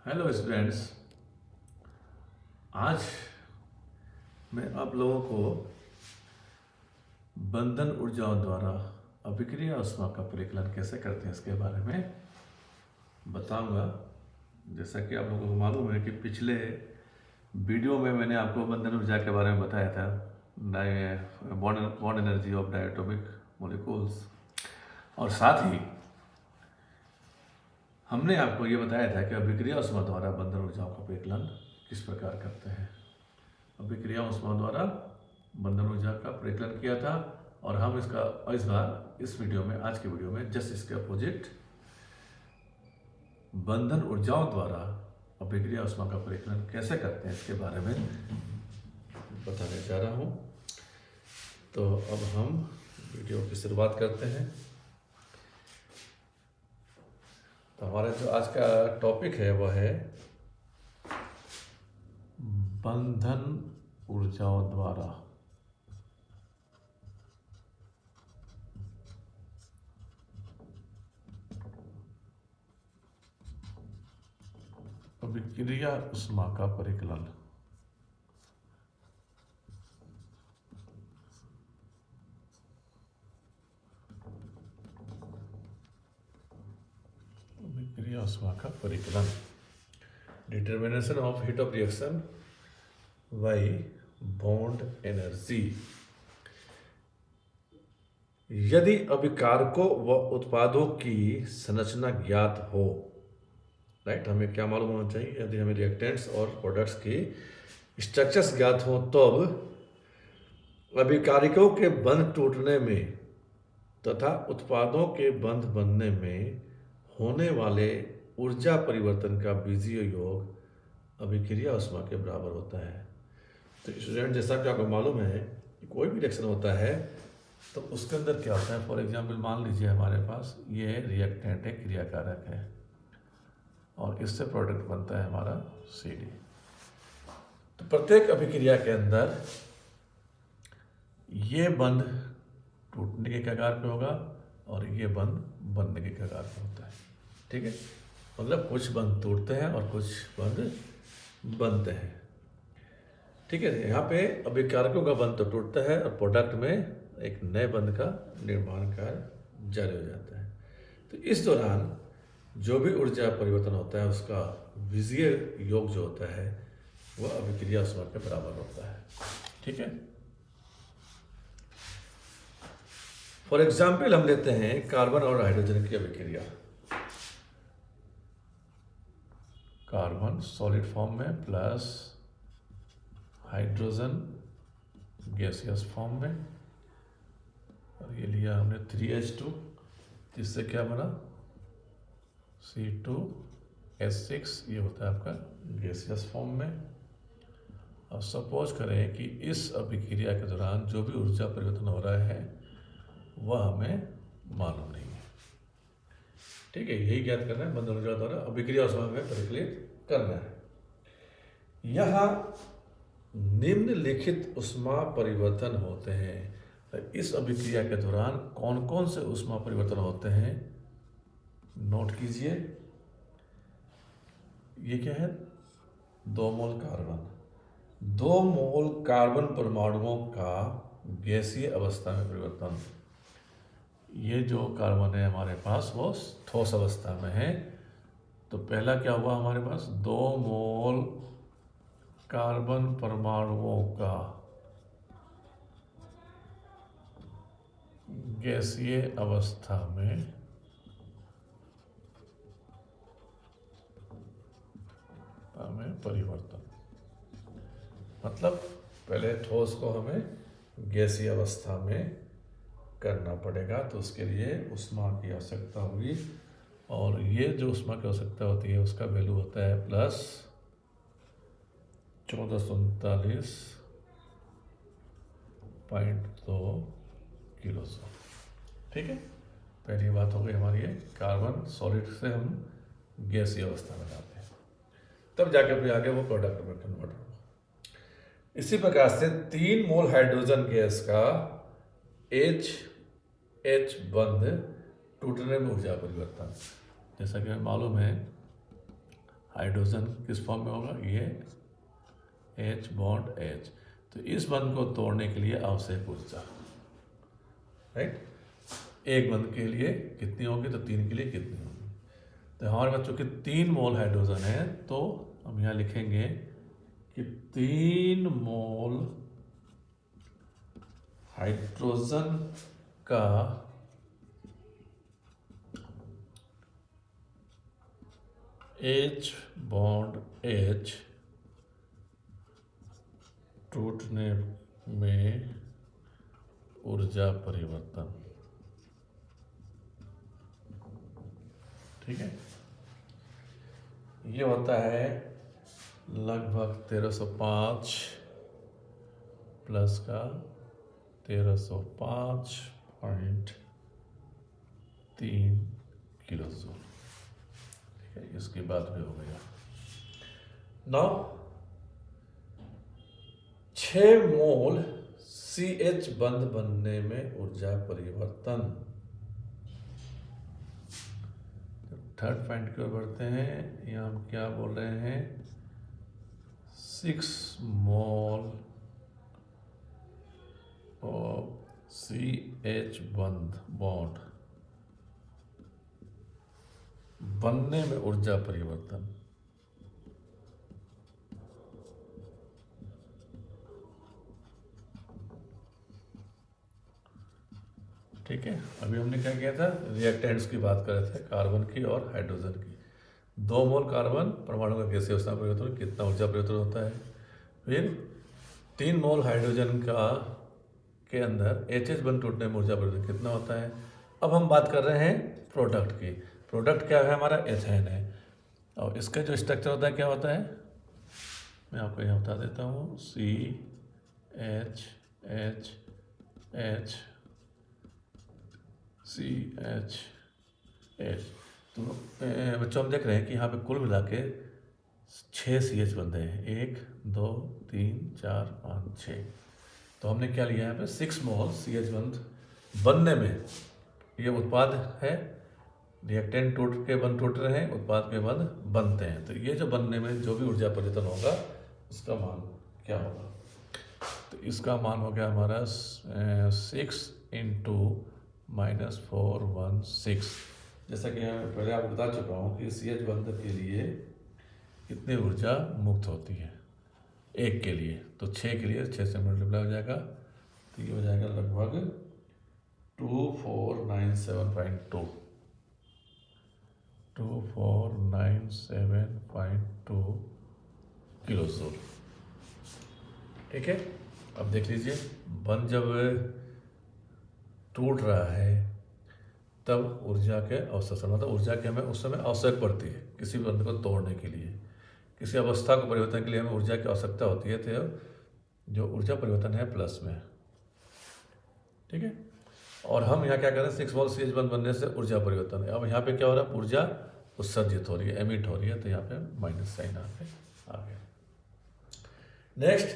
Hello students. आज मैं आप लोगों को बंधन ऊर्जाओं द्वारा अभिक्रिया ऊष्मा का परिकलन कैसे करते हैं इसके बारे में बताऊंगा। जैसा कि आप लोगों को मालूम है कि पिछले वीडियो में मैंने आपको बंधन ऊर्जा के बारे में बताया था, bond energy of diatomic molecules, और साथ ही हमने आपको ये बताया था कि अभिक्रिया ऊष्मा द्वारा बंधन ऊर्जाओं का परिकलन किस प्रकार करते हैं। अभिक्रिया ऊष्मा द्वारा बंधन ऊर्जा का परिकलन किया था और हम इस बार इस वीडियो में, आज के वीडियो में जस्ट इसके अपोजिट बंधन ऊर्जाओं द्वारा अभिक्रिया ऊष्मा का परिकलन कैसे करते हैं इसके बारे में बताने जा रहा हूँ। तो अब हम वीडियो की शुरुआत करते हैं। तो हमारा जो आज का टॉपिक है वह है बंधन ऊर्जाओं द्वारा अभिक्रिया ऊष्मा का परिकलन। अभिक्रिया ऊष्मा का परिकलन, determination of heat of reaction by bond energy. यदि अभिकारकों व उत्पादों की संरचना ज्ञात हो, राइट, हमें क्या मालूम होना चाहिए? यदि हमें रिएक्टेंट्स और प्रोडक्ट्स की स्ट्रक्चर्स ज्ञात हो तब अभिकारकों के बंध टूटने में तथा उत्पादों के बंध बनने में होने वाले ऊर्जा परिवर्तन का बीजीय योग अभिक्रिया ऊष्मा के बराबर होता है। तो स्टूडेंट, जैसा कि आपको मालूम है कि कोई भी रिएक्शन होता है तो उसके अंदर क्या होता है। फॉर एग्जांपल मान लीजिए हमारे पास ये रिएक्टेंट है, क्रियाकारक है, और इससे प्रोडक्ट बनता है हमारा CD। तो प्रत्येक अभिक्रिया के अंदर ये बंध टूटने के कगार पे होगा और ये बंध बनने के कगार पे होता है। ठीक है, मतलब कुछ बंध टूटते हैं और कुछ बंध बनते हैं। ठीक है, यहाँ पे अभिकारकों का बंध तो टूटता है और प्रोडक्ट में एक नए बंध का निर्माण कार्य जारी हो जाता है। तो इस दौरान जो भी ऊर्जा परिवर्तन होता है उसका विजीय योग जो होता है वह अभिक्रिया ऊष्मा के बराबर होता है। ठीक है, फॉर एग्जाम्पल हम लेते हैं कार्बन और हाइड्रोजन की अभिक्रिया। कार्बन सॉलिड फॉर्म में प्लस हाइड्रोजन गैसियस फॉर्म में, और ये लिया हमने 3H2, जिससे क्या बना C2H6, ये होता है आपका गैसियस फॉर्म में। अब सपोज करें कि इस अभिक्रिया के दौरान जो भी ऊर्जा परिवर्तन हो रहा है वह हमें मालूम नहीं है। ठीक है, यही ज्ञात करना है, बंधन ऊर्जा द्वारा अभिक्रिया ऊष्मा में परिकलित करना है। यहाँ निम्नलिखित ऊष्मा परिवर्तन होते हैं। इस अभिक्रिया के दौरान कौन कौन से ऊष्मा परिवर्तन होते हैं नोट कीजिए। ये क्या है? 2 मोल कार्बन, 2 मोल कार्बन परमाणुओं का गैसीय अवस्था में परिवर्तन। ये जो कार्बन है हमारे पास वो ठोस अवस्था में है। तो पहला क्या हुआ हमारे पास? 2 मोल कार्बन परमाणुओं का गैसीय अवस्था में परिवर्तन। मतलब पहले ठोस को हमें गैसीय अवस्था में करना पड़ेगा, तो उसके लिए ऊष्मा की आवश्यकता होगी, और ये जो ऊष्मा की आवश्यकता होती है उसका वैल्यू होता है प्लस 1439.2 किलो जूल। ठीक है, पहली बात हो गई हमारी है कार्बन सॉलिड से हम गैसीय अवस्था में लाते हैं, तब जाकर फिर आगे वो प्रोडक्ट में कन्वर्ट होगा। इसी प्रकार से 3 मोल हाइड्रोजन गैस का H बंध टूटने में ऊर्जा परिवर्तन, जैसा कि हमें मालूम है हाइड्रोजन किस फॉर्म में होगा, ये H बॉन्ड H। तो इस बंध को तोड़ने के लिए आवश्यक ऊर्जा, राइट, एक बंध के लिए कितनी होगी, तो 3 के लिए कितनी होगी। तो हमारे पास चूंकि 3 मोल हाइड्रोजन है, तो हम यहाँ लिखेंगे कि 3 मोल हाइड्रोजन का H बॉन्ड H टूटने में ऊर्जा परिवर्तन, ठीक है, ये होता है लगभग 1305 प्लस का 1305.3 किलो जूल, ठीक है, इसके बाद भी हो गया। नाउ 6 मोल CH बंध बनने में ऊर्जा परिवर्तन। थर्ड पॉइंट की ओर बढ़ते हैं। यहाँ हम क्या बोल रहे हैं, 6 मोल ऑफ CH बॉन्ड बनने में ऊर्जा परिवर्तन। ठीक है, अभी हमने क्या किया था, रिएक्टेंट्स की बात कर रहे थे, कार्बन की और हाइड्रोजन की। 2 मोल कार्बन परमाणु का गैसीय अवस्था परिवर्तन, कितना ऊर्जा परिवर्तन होता है। फिर 3 मोल हाइड्रोजन का के अंदर HH बंध टूटने में ऊर्जा परिवर्तन कितना होता है। अब हम बात कर रहे हैं प्रोडक्ट की। प्रोडक्ट क्या है हमारा, एथेन है, और इसका जो स्ट्रक्चर होता है क्या होता है, मैं आपको यहाँ बता देता हूँ, CH तो बच्चों हम देख रहे हैं कि यहाँ पे कुल मिला के 6 CH बनते हैं, 1 2 3 4 5 6। तो हमने क्या लिया यहाँ पे 6 मोल CH बंध बनने में, ये उत्पाद है, रिएक्टेंट बंध टूट रहे हैं, उत्पाद के बंध बनते हैं। तो ये जो बनने में जो भी ऊर्जा परिवर्तन होगा उसका मान क्या होगा, तो इसका मान हो गया हमारा 6 इंटू -416। जैसा कि मैं पहले आपको बता चुका हूँ कि CH बंध के लिए कितनी ऊर्जा मुक्त होती है, 1 के लिए, तो 6 के लिए 6 से मल्टीप्लाई हो जाएगा, तो ये हो जाएगा लगभग 2497.2 किलो जूल। ठीक है, अब देख लीजिए, बंध जब टूट रहा है तब ऊर्जा के आवश्यकता, मतलब ऊर्जा की हमें उस समय आवश्यक पड़ती है किसी भी बंध को तोड़ने के लिए, किसी अवस्था को परिवर्तन के लिए हमें ऊर्जा की आवश्यकता होती है। तो जो ऊर्जा परिवर्तन है प्लस में, ठीक है, और हम यहाँ क्या कर रहे हैं, 6 मोल CH बंध बनने से ऊर्जा परिवर्तन है। अब यहाँ पे क्या हो रहा है, ऊर्जा उत्सर्जित हो रही है, एमिट हो रही है, तो यहाँ पे माइनस साइन आ गया। नेक्स्ट,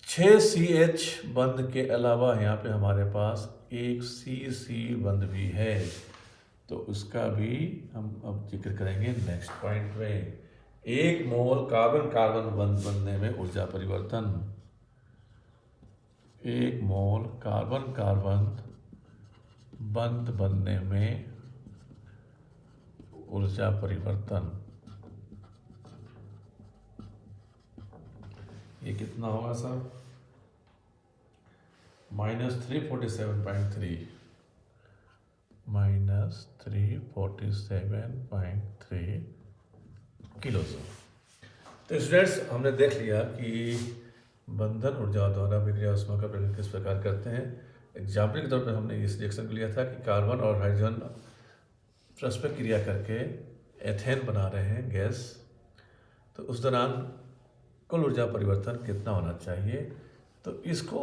6 CH बंध के अलावा यहाँ पे हमारे पास एक CC बंध भी है, तो उसका भी हम अब जिक्र करेंगे नेक्स्ट पॉइंट में। 1 मोल कार्बन बंध बनने में ऊर्जा परिवर्तन, 1 मोल कार्बन बंध बनने में ऊर्जा परिवर्तन, ये कितना होगा सर, -347.3 किलो जूल। तो स्टूडेंट्स, हमने देख लिया कि बंधन ऊर्जा द्वारा विक्रिया ऊष्मा का प्रयोग किस प्रकार करते हैं। एग्जाम्पल के तौर पर हमने इस रिएक्शन को लिया था कि कार्बन और हाइड्रोजन परस्पर क्रिया करके एथेन बना रहे हैं गैस, तो उस दौरान कुल ऊर्जा परिवर्तन कितना होना चाहिए। तो इसको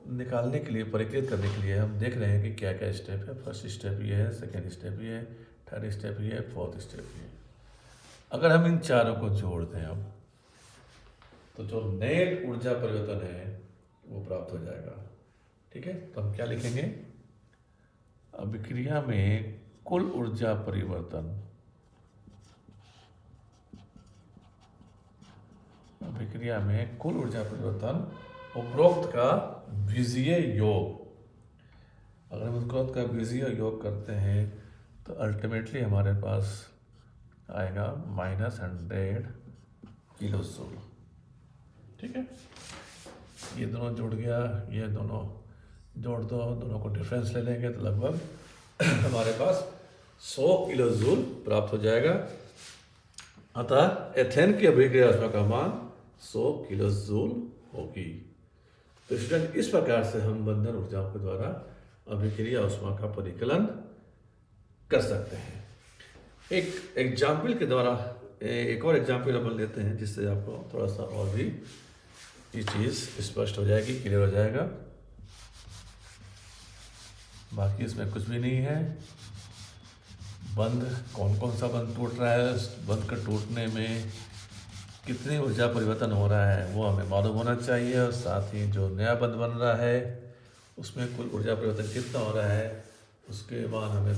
निकालने के लिए, परिकलित करने के लिए हम देख रहे हैं कि क्या क्या स्टेप है। फर्स्ट स्टेप ये है, सेकेंड स्टेप ये है, थर्ड स्टेप ये है, फोर्थ स्टेप ये है। अगर हम इन चारों को जोड़ दें अब, तो जो नेट ऊर्जा परिवर्तन है वो प्राप्त हो जाएगा। ठीक है, तो हम क्या लिखेंगे, अभिक्रिया में कुल ऊर्जा परिवर्तन अभिक्रिया में कुल ऊर्जा परिवर्तन उपरोक्त का बीजीय योग, अगर हम उपरोक्त का बीजीय योग करते हैं तो अल्टीमेटली हमारे पास आएगा -100 किलो जूल। ठीक है, ये दोनों जुड़ गया, ये दोनों जोड़ दो, दोनों को डिफरेंस ले लेंगे तो लगभग हमारे पास 100 किलो जूल प्राप्त हो जाएगा। अतः एथेन की अभिक्रिया ऊष्मा का मान 100 किलो जूल होगी। तो स्टूडेंट, इस प्रकार से हम बंधन ऊर्जाओं के द्वारा अभिक्रिया ऊष्मा का परिकलन कर सकते हैं। एक एग्जाम्पल के द्वारा एक और एग्जाम्पल अपन लेते हैं, जिससे आपको थोड़ा सा और भी ये चीज़ स्पष्ट हो जाएगी, क्लियर हो जाएगा। बाकी इसमें कुछ भी नहीं है। बंध, कौन कौन सा बंध टूट रहा है, बंध का टूटने में कितनी ऊर्जा परिवर्तन हो रहा है वो हमें मालूम होना चाहिए, और साथ ही जो नया बंध बन रहा है उसमें कुल ऊर्जा परिवर्तन कितना हो रहा है उसके मान हमें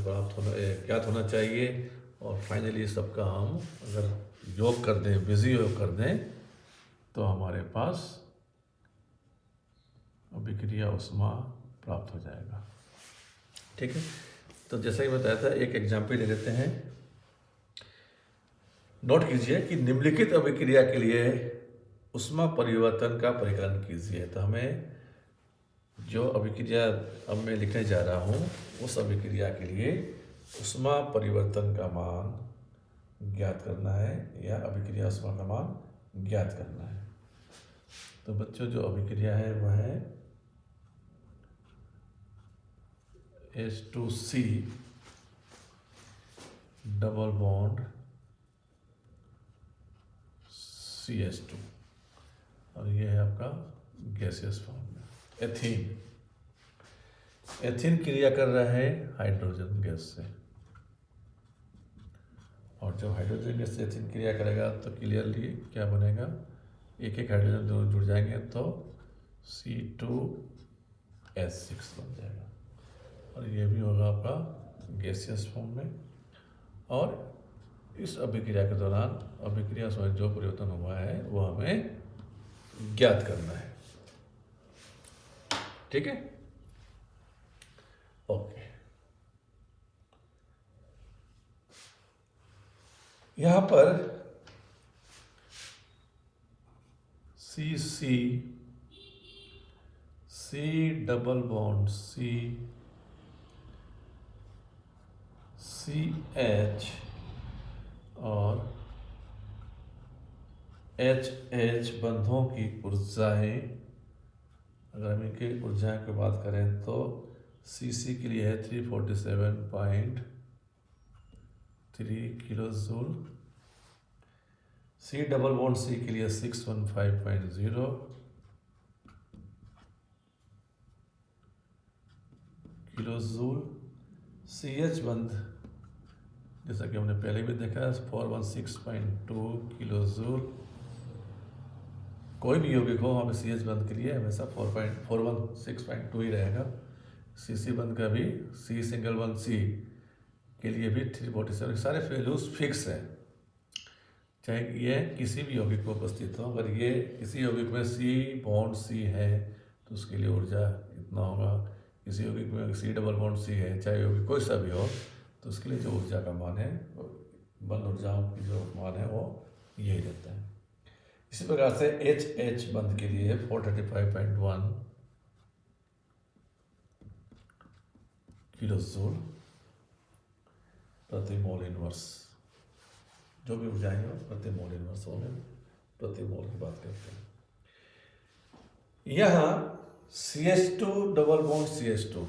ज्ञात होना चाहिए। और फाइनली सबका हम अगर योग कर दें, बीजीय योग कर दें, तो हमारे पास अभिक्रिया ऊष्मा प्राप्त हो जाएगा। ठीक है, तो जैसा कि बताया था, एक एग्जाम्पल ले लेते हैं। नोट कीजिए कि निम्नलिखित अभिक्रिया के लिए ऊष्मा परिवर्तन का परिकलन कीजिए। तो हमें जो अभिक्रिया अब मैं लिखने जा रहा हूँ उस अभिक्रिया के लिए ऊष्मा परिवर्तन का मान ज्ञात करना है, या अभिक्रिया ऊष्मा का मान ज्ञात करना है। तो बच्चों, जो अभिक्रिया है वह है H2C डबल बॉन्ड CH2, और ये है आपका गैसियस फॉर्म में एथीन। एथीन क्रिया कर रहा है हाइड्रोजन गैस से, और जब हाइड्रोजन गैस से एथीन क्रिया करेगा तो क्लियरली क्या बनेगा, एक एक हाइड्रोजन दोनों जुड़ जाएंगे तो C2H6 बन जाएगा, और ये भी होगा आपका गैसियस फॉर्म में। और इस अभिक्रिया के दौरान अभिक्रिया में जो परिवर्तन हुआ है वो हमें ज्ञात करना है। ठीक है, ओके। यहां पर C डबल बॉन्ड CH और HH बंधों की ऊर्जाएं, अगर हम इनकी ऊर्जा की बात करें तो CC के लिए है 347.3 kilo joule, C double bond C के लिए 615.0 किलो जूल, CH बंध जैसा कि हमने पहले भी देखा 416.2 किलो जूल। कोई भी यौगिक हो, हमें CH बंध के लिए हमेशा 416.2 ही रहेगा। CC बंध का भी, C सिंगल बंध C के लिए भी 347, सारे वैल्यूज फिक्स हैं, चाहे ये किसी भी यौगिक में उपस्थित हो। अगर ये किसी यौगिक में C बॉन्ड C है तो उसके लिए ऊर्जा इतना होगा, किसी यौगिक में C डबल बॉन्ड C है, चाहे यौगिक कोई सा भी हो, तो उसके लिए जो ऊर्जा का मान है, बंध ऊर्जाओं की जो मान है वो यही रहता है। इसी प्रकार से HH बंध के लिए 435.1 किलो जूल प्रति मोल इनवर्स, जो भी ऊर्जा है प्रति मोल इनवर्स होने, प्रति मोल की बात करते हैं। यहाँ CH2 डबल बॉन्ड CH2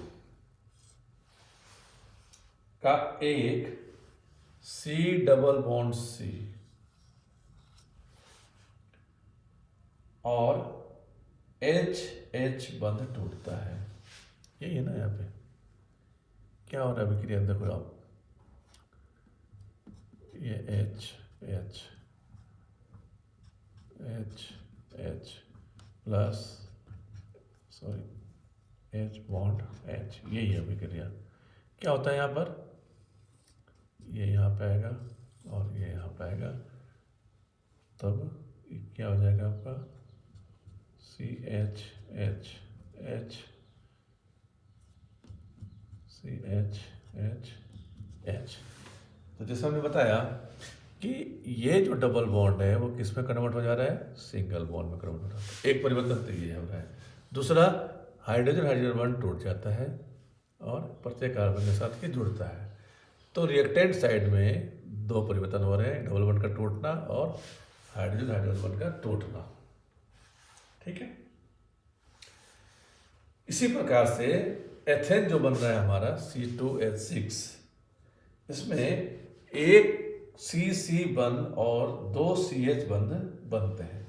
का एक C डबल बॉन्ड C और HH बंध टूटता है। यही है ना, यहाँ पे क्या हो रहा है अभिक्रिया, देखो आप, ये H plus H bond H, यही है अभिक्रिया। क्या होता है यहाँ पर, ये यहाँ पे आएगा और ये यहाँ पे आएगा, तब क्या हो जाएगा आपका CH H H CH H H। तो जैसा हमने बताया कि ये जो डबल बॉन्ड है वो किस में कन्वर्ट हो जा रहा है, सिंगल बॉन्ड में कन्वर्ट हो रहा है। एक परिवर्तन तो ये हो रहा है। दूसरा, हाइड्रोजन हाइड्रोजन बॉन्ड टूट जाता है और प्रत्येक कार्बन के साथ ये जुड़ता है। तो रिएक्टेंट साइड में दो परिवर्तन हो रहे हैं, डबल बॉन्ड का टूटना और हाइड्रोजन हाइड्रोजन बॉन्ड का टूटना। ठीक है। इसी प्रकार से एथेन जो बन रहा है हमारा C2H6, इसमें एक CC बंध और दो CH बंध बनते हैं।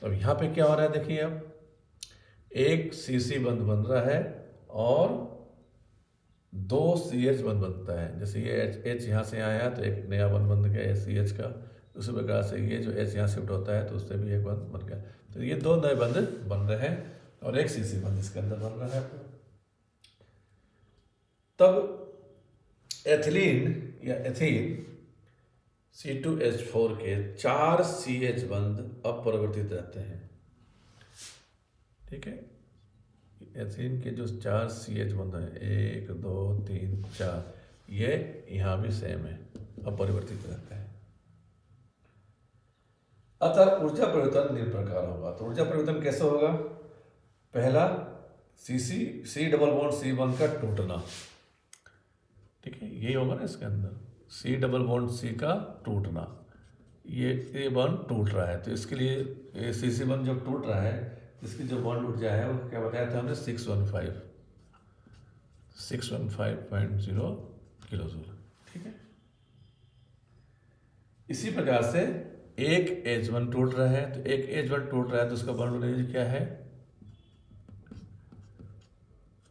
तो अब यहाँ पे क्या हो रहा है देखिए, अब एक CC बंध बन रहा है और दो CH बंध बनता है। जैसे ये H यहाँ से आया तो एक नया बंध बन गया CH का, उसी प्रकार से ये जो H यहाँ शिफ्ट होता है तो उससे भी एक बंध बन गया। तो ये दो नए बंध बन रहे हैं और एक CC बंध इसके अंदर बन रहा है। तब एथिलीन या एथीन C2H4 के 4 CH बंध अपरिवर्तित रहते हैं। ठीक है। एथीन के जो 4 CH बंध हैं, 1 2 3 4, ये यहाँ भी सेम है, अपरिवर्तित रहते हैं। अतः ऊर्जा परिवर्तन निम्न प्रकार होगा। तो ऊर्जा परिवर्तन कैसे होगा? पहला, C डबल बॉन्ड C बंध का टूटना। ठीक है, यही होगा ना इसके अंदर, C डबल बॉन्ड C का टूटना। ये बॉन्ड टूट रहा है तो इसके लिए ये CC बॉन्ड जब टूट रहा है, इसकी जो बॉन्ड ऊर्जा है वो क्या बताया था हमने, 615.0 किलो जूल। ठीक है। इसी प्रकार से एक H1 टूट रहा है, तो एक H1 टूट रहा है तो उसका बॉन्ड एनर्जी क्या है,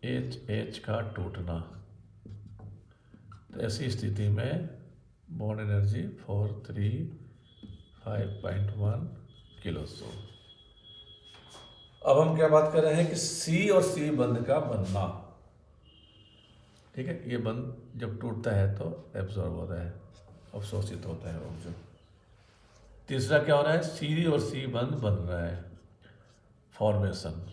HH का टूटना। तो ऐसी स्थिति में बॉन्ड एनर्जी 435.1 किलो जूल। अब हम क्या बात कर रहे हैं कि C और C बंध का बनना। ठीक है, ये बंध जब टूटता है तो एब्जॉर्ब हो रहा है, अवशोषित होता है ऑक्सीजन। तीसरा क्या हो रहा है, C और C बंध बन रहा है, फॉर्मेशन।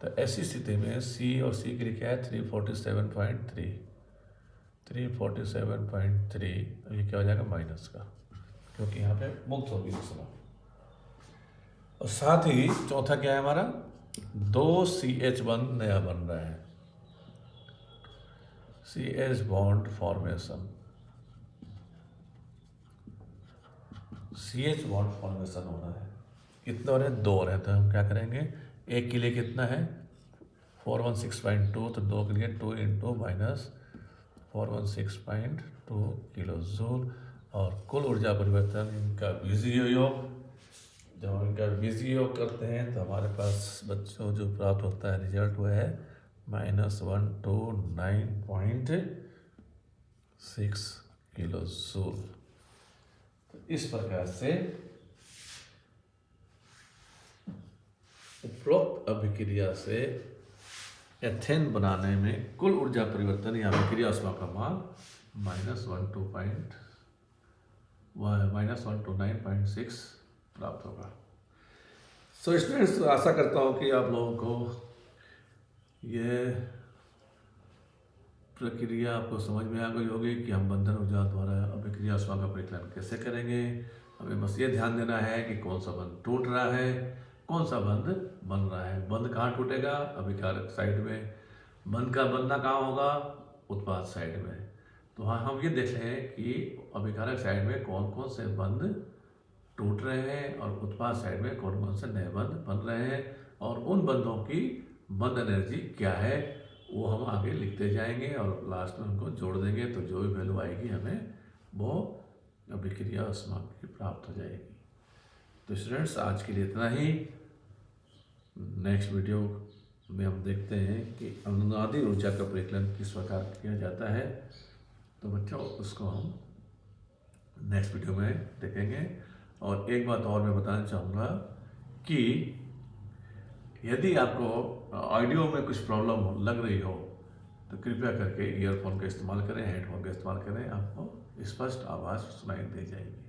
तो ऐसी स्थिति में C और C के लिए क्या है, 347.3, ये क्या हो जाएगा माइनस का, क्योंकि यहाँ पे मुक्त होगी दूसरा। और साथ ही चौथा क्या है हमारा, 2 CH बंध नया बन रहा है, CH bond formation. CH bond formation हो रहा है, कितने हो रहे हैं, 2 हो रहे हैं। तो हम क्या करेंगे, एक के लिए कितना है 416.2, तो 2 के लिए 2 × -416.2 किलो जूल। और कुल ऊर्जा परिवर्तन इनका बीजीय योग, जब हम इनका बीजीय योग करते हैं तो हमारे पास बच्चों जो प्राप्त होता है रिजल्ट वो है -129.6 किलो जूल। तो इस प्रकार से उपरोक्त अभिक्रिया से एथेन बनाने में कुल ऊर्जा परिवर्तन या अभिक्रिया ऊष्मा का मान -129.6 प्राप्त होगा। सो स्टूडेंट्स, आशा करता हूँ कि आप लोगों को ये प्रक्रिया आपको समझ में आ गई होगी कि हम बंधन ऊर्जा द्वारा अभिक्रिया ऊष्मा का परिकलन कैसे करेंगे। हमें बस ये ध्यान देना है कि कौन सा बंध टूट रहा है, कौन सा बंध बन रहा है। बंध कहाँ टूटेगा, अभिकारक साइड में। बंध का बनना कहाँ होगा, उत्पाद साइड में। तो हाँ, हम ये देख रहे हैं कि अभिकारक साइड में कौन कौन से बंध टूट रहे हैं और उत्पाद साइड में कौन कौन से नए बंध बन रहे हैं, और उन बंधों की बंध एनर्जी क्या है वो हम आगे लिखते जाएंगे और लास्ट में उनको जोड़ देंगे। तो जो भी वैल्यू आएगी हमें वो अभिक्रिया ऊष्मा की प्राप्त हो जाएगी। तो स्टूडेंट्स, आज के लिए इतना ही। नेक्स्ट वीडियो में हम देखते हैं कि अनुनादी ऊर्जा का परिकलन किस प्रकार किया जाता है। तो बच्चों, उसको हम नेक्स्ट वीडियो में देखेंगे। और एक बात और मैं बताना चाहूँगा कि यदि आपको ऑडियो में कुछ प्रॉब्लम लग रही हो तो कृपया करके ईयरफोन का इस्तेमाल करें, हेडफोन का इस्तेमाल करें, आपको स्पष्ट आवाज़ सुनाई दे जाएगी।